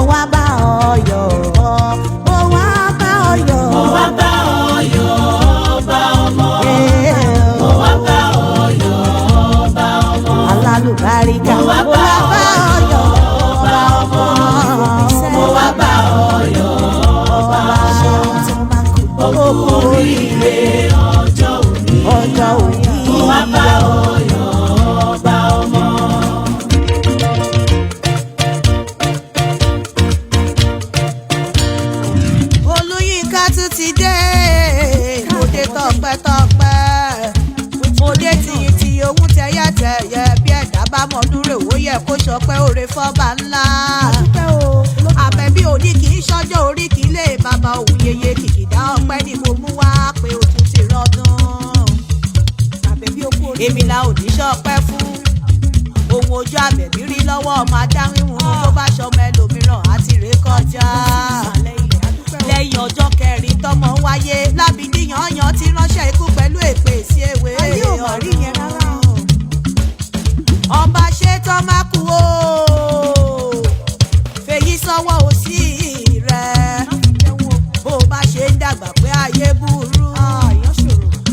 wá bá ọ yọ̀, mo wá bá ọ yọ̀, mo wá bá ọ yọ̀ ọba ọmọ, mo wá bá ọ yọ̀ ọba ọmọ, alálùbáríkà, mo wá bá ọ yọ̀ ọba ọmọ, mo wá bá ọ yọ̀ ọba ọmọ, ọkọ oríire ọjọ́ òní, mo wá bá ọ yọ̀ ọba ọmọ. Olúyinká tún ti dé, òde tọpẹ́tọpẹ́, òde tìyìntì ohun tẹyẹtẹyẹ, bí ẹ̀dá bá mọ dúró ó yẹ kó ṣọpẹ́ òre fọ́ba ńlá. Àbẹ̀bí òní kì í ṣọjọ́ orí kì í lè bàbá òun yeye, kìkìdá ọpẹ́ ni mo mú wá pé o tún ti rọdún. Èmi la ò ní ṣọpẹ́ fún ohun ojú Àbẹ̀bí rí lọ́wọ́ ọmọ adáwíhun tó bá ṣọmọ ẹlòmíràn àti ré kọjá. Lẹ́yìn ọjọ́ kẹrin tọ́mọ wáyé, Lábídí yanyan ti ránṣẹ́ ikú pẹ̀lú èpè sí ewé. Ayé ò mọ̀ rí yẹn rárá o. Ọba Aseyisamodun o, fèyí sọ́wọ́ òsì rẹ̀. Bó bá ṣe ń dàgbà pé ayé burú,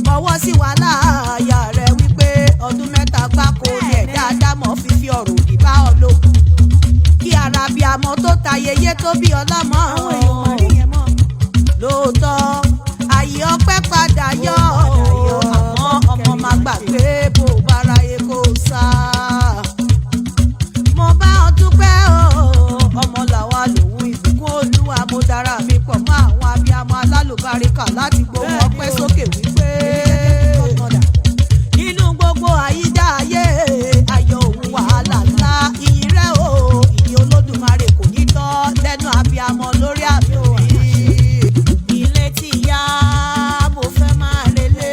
fọwọ́ sí wàhálà àyà rẹ̀ wípé ọdún 3 gbáko ni ẹ̀dá Ádámọ̀ fífi ọ̀rọ̀ òdì bá ọ lò. Kí ara bí amọ̀ tó ta yeye tó bí ọlọ́mọ. Lóòótọ́ ayé ọpẹ́ padà yọ, àmọ́ ọmọ máa gbàgbé bó bá ráyé kó sá. Mo bá ọ dúpẹ́ o, ọmọ làwa lòun ìbùkún Olúwa, mo dára mi pọ̀ mọ́ àwọn abiyamọ alálùbáríkà láti gbóhùn ọpẹ́ sókè wípé nínú gbogbo àyídá ayé, ayọ̀ òun wàhálà ńlá, ìyìn rẹ̀ o, ìyìn Olódùmarè kò ní tọ́ lẹ́nu abiyamọ lórí àmì òbí. Ilé tí yá mo fẹ́ máa relé,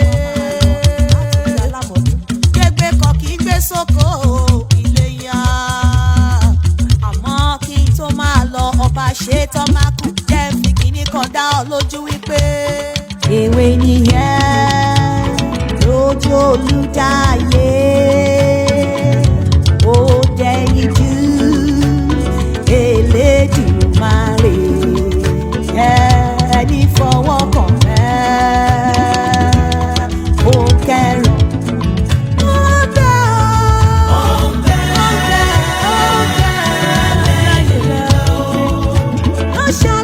gbégbé kan kì í gbé sóko, ilé yá. Àmọ́ kí n tó máa lọ, Ọba Aseyisamodun jẹ́ fi kíní kan dá ọ lójú wípé èwe nìyẹn lójú olùdáyé, ó dẹ̀yìn jù Elédùmarè, ẹni fọwọ́ kàn mẹ́ ó kẹrùn. Ṣá